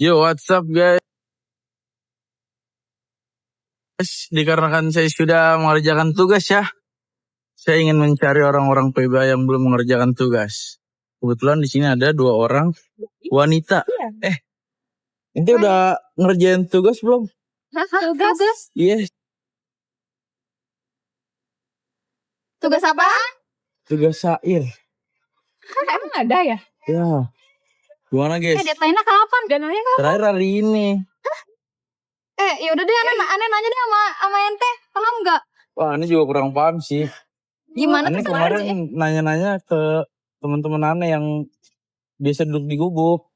Yo, what's up guys? Dikarenakan saya sudah mengerjakan tugas ya, saya ingin mencari orang-orang PBA yang belum mengerjakan tugas. Kebetulan di sini ada 2 orang wanita. Ente udah ngerjain tugas belum? Tugas? Yes. Tugas apa? Tugas syair. Emang ada ya? Ya. Gimana guys? Deadline-nya kapan? Deadline-nya kapan? Terakhir hari ini. Yaudah deh, aneh nanya deh sama ente. Paham nggak? Wah, ini juga kurang paham sih. Gimana Ini tuh kemarin nanya-nanya ke teman-teman aneh yang biasa duduk di gubuk.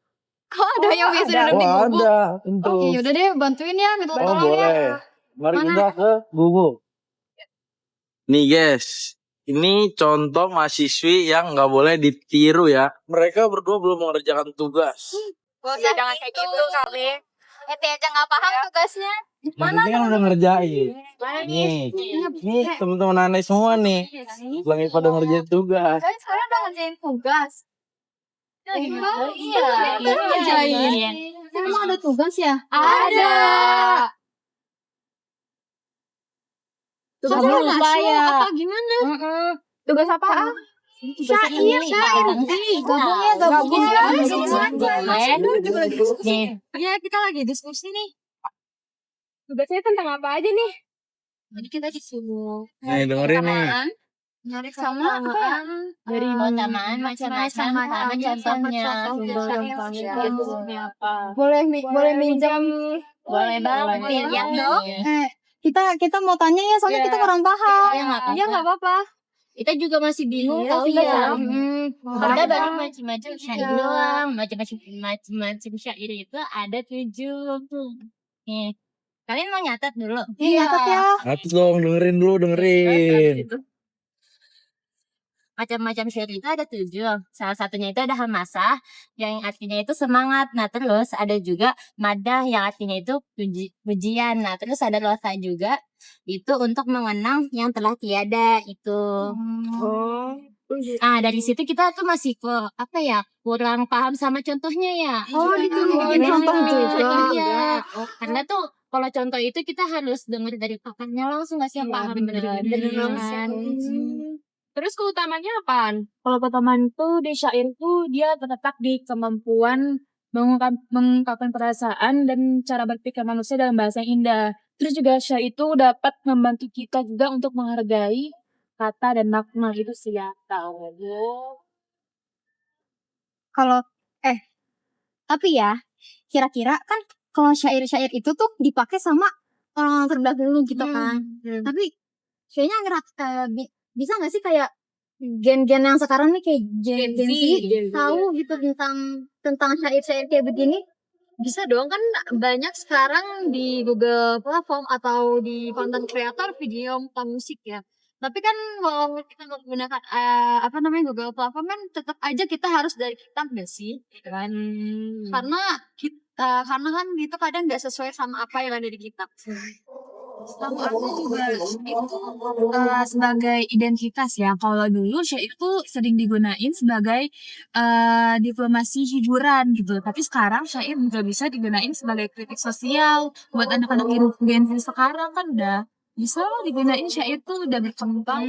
Oh, ada yang biasa duduk di Wah, gubuk? ada. Tentu. Oke, yaudah deh, bantuin ya, minta Oh, tolong boleh. ya. Mari Mana? kita ke gubuk. Nih guys, ini contoh mahasiswi yang nggak boleh ditiru ya. Mereka berdua belum mengerjakan tugas. Ya, jangan kayak gitu kali. Ente aja nggak paham tugasnya. Mana kan udah ngerjain. Nih teman-teman aneh semua nih. Lagi pada ngerjain tugas. Kalian sekarang udah ngerjain tugas? Iya, baru ngerjain. Emang ada tugas ya? Ada. Tugas apa ya? Apa gimana? Tugas apa? Syair. Gabung ya. Ya, kita lagi diskusi nih. Tugasnya tentang apa aja nih? Jadi kita disuruh Nih dengerin nih. nyari kesamaan dari kesamaan macam-macam apa contohnya boleh minjam boleh banget ya dong. Kita mau tanya ya soalnya kita kurang paham. Ya nggak apa-apa. Kita juga masih bingung tahu ya. Ada banyak macam-macam syair doang, macam-macam syair itu ada 7. Nih, kalian mau nyatat dulu? Iya. Nyatat dong, dengerin. Macam-macam syair itu ada 7. Salah satunya itu ada hamasah yang artinya itu semangat. Nah terus ada juga madah yang artinya itu pujian. Nah terus ada losa juga itu untuk mengenang yang telah tiada itu. Nah dari situ kita tuh masih kurang paham sama contohnya ya. Contoh juga. Iya. Karena tuh kalau contoh itu kita harus dengar dari pakarnya langsung nggak sih yang paham bener-bener. Terus keutamaannya apaan? Kalau keutamaan itu di syair itu dia terletak di kemampuan mengungkapkan perasaan dan cara berpikir manusia dalam bahasa yang indah. Terus juga syair itu dapat membantu kita juga untuk menghargai kata dan makna itu sih ya. Kalau tapi ya kira-kira kan kalau syair-syair itu tuh dipakai sama orang terdahulu gitu kan. Tapi kayaknya bisa nggak sih kayak gen-gen yang sekarang nih kayak Gen Z tahu gitu tentang syair-syair kayak begini? Bisa dong, kan banyak sekarang di Google Platform atau di konten kreator video musik ya. Tapi kan kalau kita menggunakan Google Platform kan tetap aja kita harus dari kitab nggak sih? Kan? Karena kan itu kadang nggak sesuai sama apa yang ada di kitab. Setahu aku juga itu sebagai identitas ya. Kalau dulu syair itu sering digunain sebagai diplomasi hiburan gitu. Tapi sekarang syair juga bisa digunain sebagai kritik sosial. Buat anak-anak Gen Z sekarang kan udah bisa digunain syair tuh udah berkembang.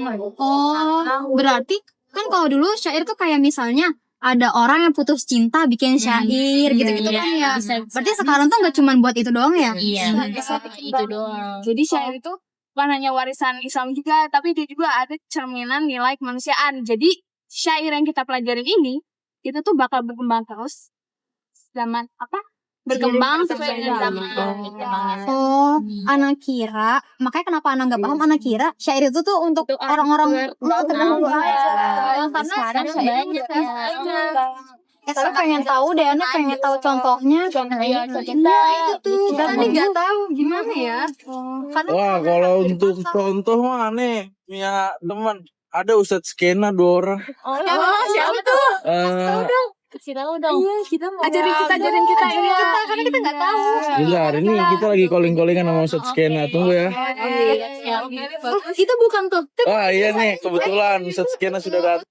Berarti kan kalau dulu syair tuh kayak misalnya ada orang yang putus cinta bikin syair gitu-gitu kan ya. Berarti sekarang tuh nggak cuma buat itu doang ya? Iya, itu doang. Jadi syair itu bukan hanya warisan Islam juga, tapi dia juga ada cerminan nilai kemanusiaan. Jadi syair yang kita pelajarin ini, itu tuh bakal berkembang terus zaman berkembang sesuai dengan zaman. Anak kira, makanya kenapa anak nggak paham, anak kira syair itu tuh untuk orang-orang terdahulu aja. Karena sekarang banyak ya. Tapi pengen tahu deh, anak pengen tahu contohnya. Itu tuh kita nih nggak tahu gimana ya. Wah, kalau untuk contoh mah aneh punya teman. Ada Ustadz Skena 2 orang. Siapa tuh? Kasih tahu dong. Iya, kita mau ajarin kita Karena kita nggak tahu. Bentar, hari ini kita lagi calling-callingan sama Ustadz Skena. Tunggu ya. Itu bukan tuh. Wah iya nih, kebetulan Ustadz Skena sudah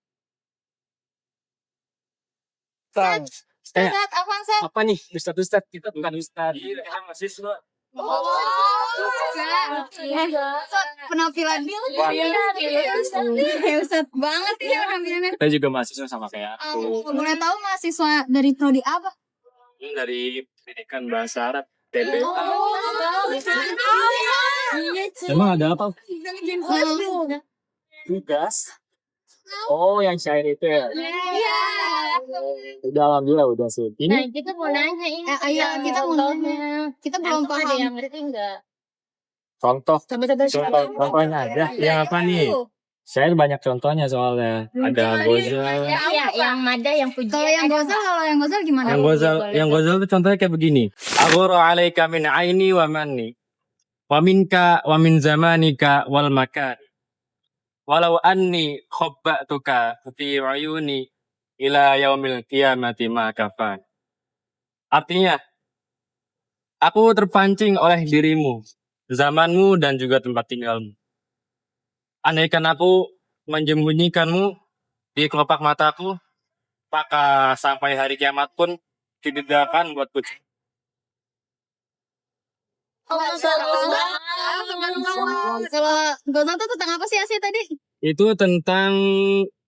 datang. Ustaz, apaan Ustaz? Apa nih Ustadz kita bukan Ustadz, kita mahasiswa. Penampilan kayak Ustaz banget ya penampilannya. Kita juga mahasiswa sama kayak aku. Boleh tahu mahasiswa dari prodi apa? Dari pendidikan bahasa Arab TB. Oh. Emang ada apa? Tugas. Oh, yang syair itu ya. Udah alhamdulillah udah sih. Nah, Ini kita mau nanya ini. Iya, kita mau nanya. Kita belum Ada paham. yang ngerti enggak? contohnya ada. Yang apa nih? Syair banyak contohnya soalnya. Ada Ghazal. Iya, yang mada, yang pujian. Kalau yang Ghazal gimana? Yang Ghazal tuh contohnya kayak begini. Aghuru 'alaika min 'aini wa manni. Wa minka wa min zamanika wal makan. Walau anni khabbatuka fi 'uyuni ila yaumil qiyamati ma kafan. Artinya, aku terpancing oleh dirimu, zamanmu dan juga tempat tinggalmu. Andaikan aku menyembunyikanmu di kelopak mataku, maka sampai hari kiamat pun tidak akan buatku. Kalau Ghazal tuh tentang apa sih Asih tadi? Itu tentang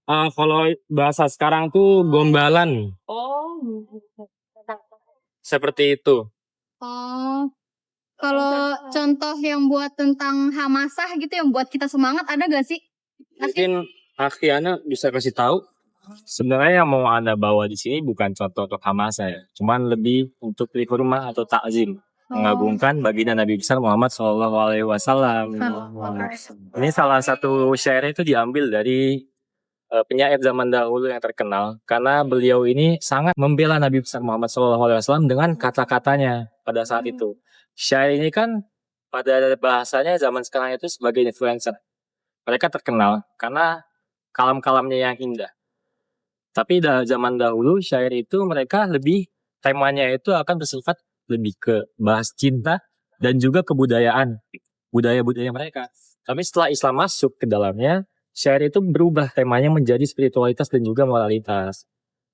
kalau bahasa sekarang tuh gombalan. Oh. Seperti itu. Oh, kalau contoh yang buat tentang hamasah gitu yang buat kita semangat ada gak sih? Mungkin Akhiana bisa kasih tahu. Sebenarnya yang mau Anda bawa di sini bukan contoh untuk hamasa ya, cuman lebih untuk hurmah atau takzim, mengagungkan baginda Nabi besar Muhammad SAW. Ini salah satu syair itu diambil dari penyair zaman dahulu yang terkenal karena beliau ini sangat membela Nabi besar Muhammad SAW dengan kata-katanya pada saat itu. Syair ini kan pada bahasanya zaman sekarang itu sebagai influencer. Mereka terkenal karena kalam-kalamnya yang indah. Tapi zaman dahulu syair itu mereka lebih temanya itu akan bersifat lebih ke bahas cinta dan juga kebudayaan, budaya-budaya mereka. Tapi setelah Islam masuk ke dalamnya, syair itu berubah temanya menjadi spiritualitas dan juga moralitas.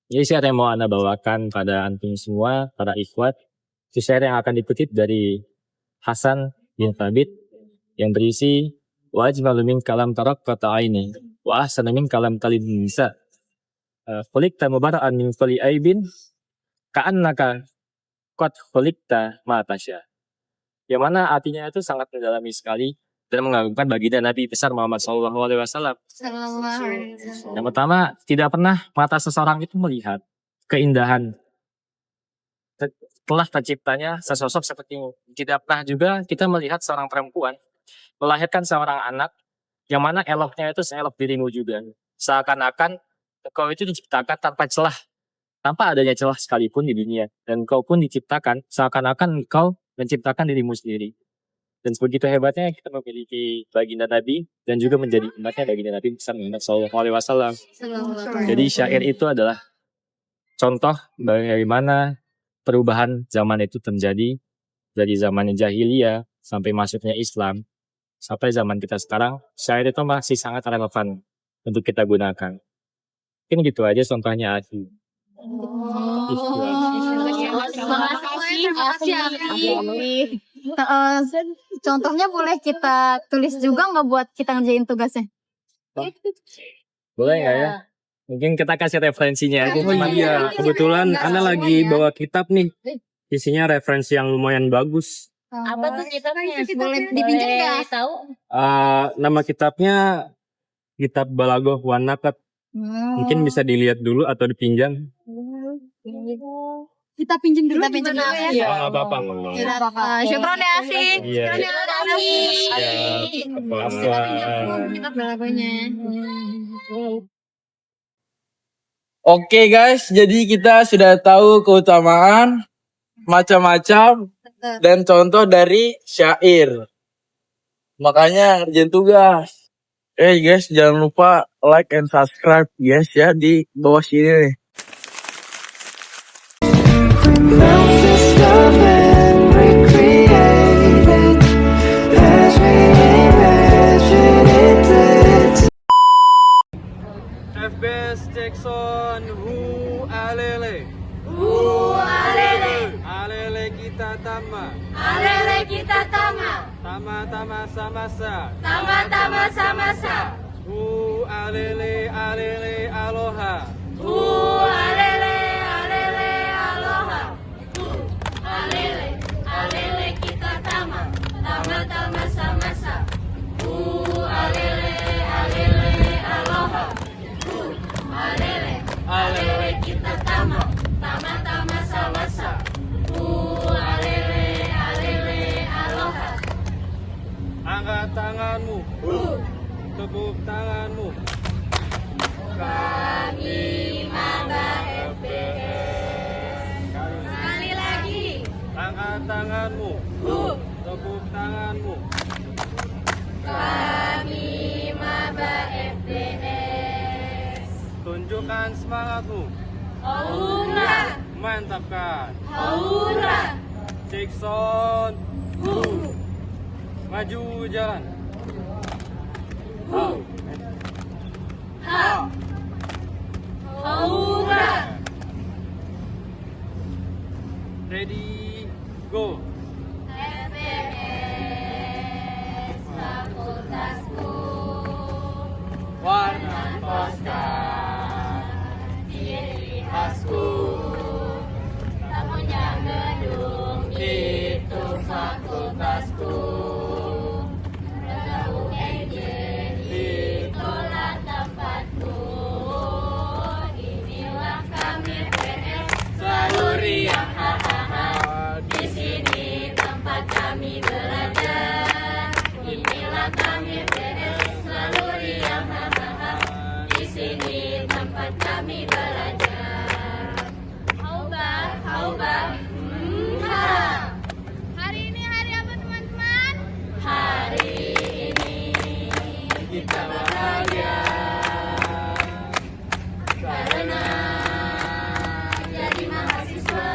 Jadi syair yang mau Anda bawakan pada antum semua, para ikhwat, itu syair yang akan dikutip dari Hasan bin Thabit yang berisi wa ajmalu min kalam tarak kata aini wa ahsanu min kalam talid nisa. Khuliqta mubara'an min kulli aibin ka'annaka qad khuliqta ma tasya. Yang mana artinya itu sangat mendalami sekali dan mengagungkan baginda Nabi besar Muhammad SAW. Yang pertama, tidak pernah mata seseorang itu melihat keindahan telah terciptanya sesosok sepertimu. Tidak pernah juga kita melihat seorang perempuan melahirkan seorang anak yang mana eloknya itu seelok dirimu juga. Seakan-akan kau itu diciptakan tanpa celah, tanpa adanya celah sekalipun di dunia. Dan kau pun diciptakan seakan-akan kau menciptakan dirimu sendiri. Dan sebegitu hebatnya kita memiliki baginda Nabi dan juga menjadi umatnya baginda Nabi besar Muhammad SAW. Jadi syair itu adalah contoh bagaimana perubahan zaman itu terjadi dari zaman jahiliyah sampai masuknya Islam sampai zaman kita sekarang. Syair itu masih sangat relevan untuk kita gunakan. Mungkin gitu aja contohnya Asi. Contohnya boleh kita tulis juga nggak buat kita ngerjain tugasnya? Boleh nggak ya? Mungkin kita kasih referensinya aja. Iya, kebetulan Anda lagi bawa kitab nih. Isinya referensi yang lumayan bagus. Apa tuh kitabnya? Boleh dipinjam nggak? Tahu? Nama kitabnya Kitab Balaghah wan Naqd. Mungkin bisa dilihat dulu atau dipinjam. Kita pinjam dulu. Kita pinjam dulu ya. Oh, nggak apa-apa. Syukron ya Asih. Iya. Kita belagonya. Oke guys, jadi kita sudah tahu keutamaan macam-macam dan contoh dari syair. Makanya ngerjain tugas. Guys, jangan lupa like and subscribe guys ya di bawah sini nih. FBS Jackson Hu Alele. kita tama. Alele kita tama. Tama-tama samasa. Tama-tama samasa. Alele alele aloha. Alele alele aloha. Alele alele kita tama. Tama-tama samasa. Alele alele aloha. Alele alele kita tama. Tama-tama samasa. Alele alele aloha. Angkat tanganmu. Tepuk tanganmu. Kami Maba FBS. Sekali lagi. Angkat tanganmu. Tepuk tanganmu. Kami Maba FBS. Tunjukkan semangatmu. Aura. Mantapkan. Aura. Jackson. Maju jalan. Aura. Ready, go. FBS fakultasku. Warna Tosca. Ciri khasku. Tak punya gedung itu fakultasku. UNJ itulah tempatku. Inilah kami PS selalu riang hahaha. Di sini tempat kami belajar. Inilah kami PS selalu riang hahaha. Di sini tempat kami belajar. Hauba, ha. Hari ini hari apa teman-teman? Hari kita bahagia karena jadi mahasiswa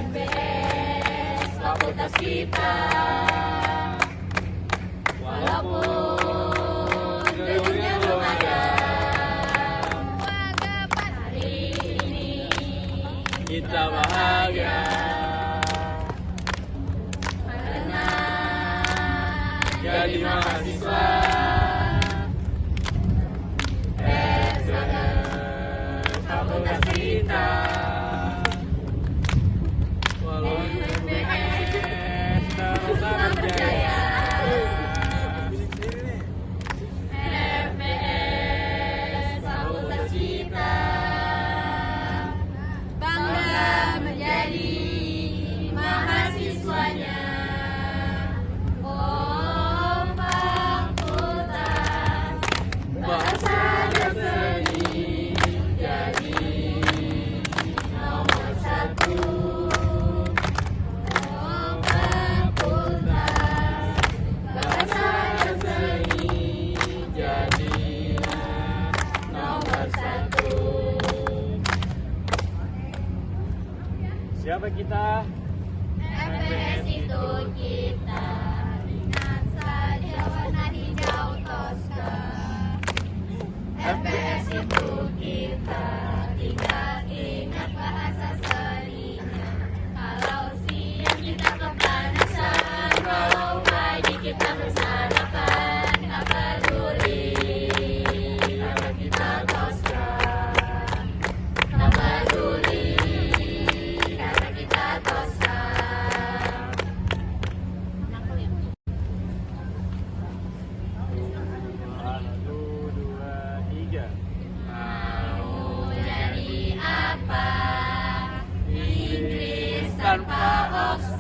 FBS fakultas kita. Walaupun gedungnya belum ada, hari ini Kita bahagia karena jadi mahasiswa. fakultas kita. Walaupun FBS terus berjaya. FBS fakultas kita. Bangga menjadi mahasiswanya. Oh, fakultas bahasa dan seni jadi nomor satu. Oh, fakultas bahasa dan seni jadi nomor satu. Siapa kita? FBS itu kita. Ingat saja warna hijau Tosca. FBS itu kita. Ingat bahasa seninya. Kalau siang kita kepanasan, kalau pagi kita bersarapan, tak peduli karena kita Tosca. Tak peduli karena kita Tosca. Satu, dua, tiga. Mau jadi apa? Inggris tanpa Oxford.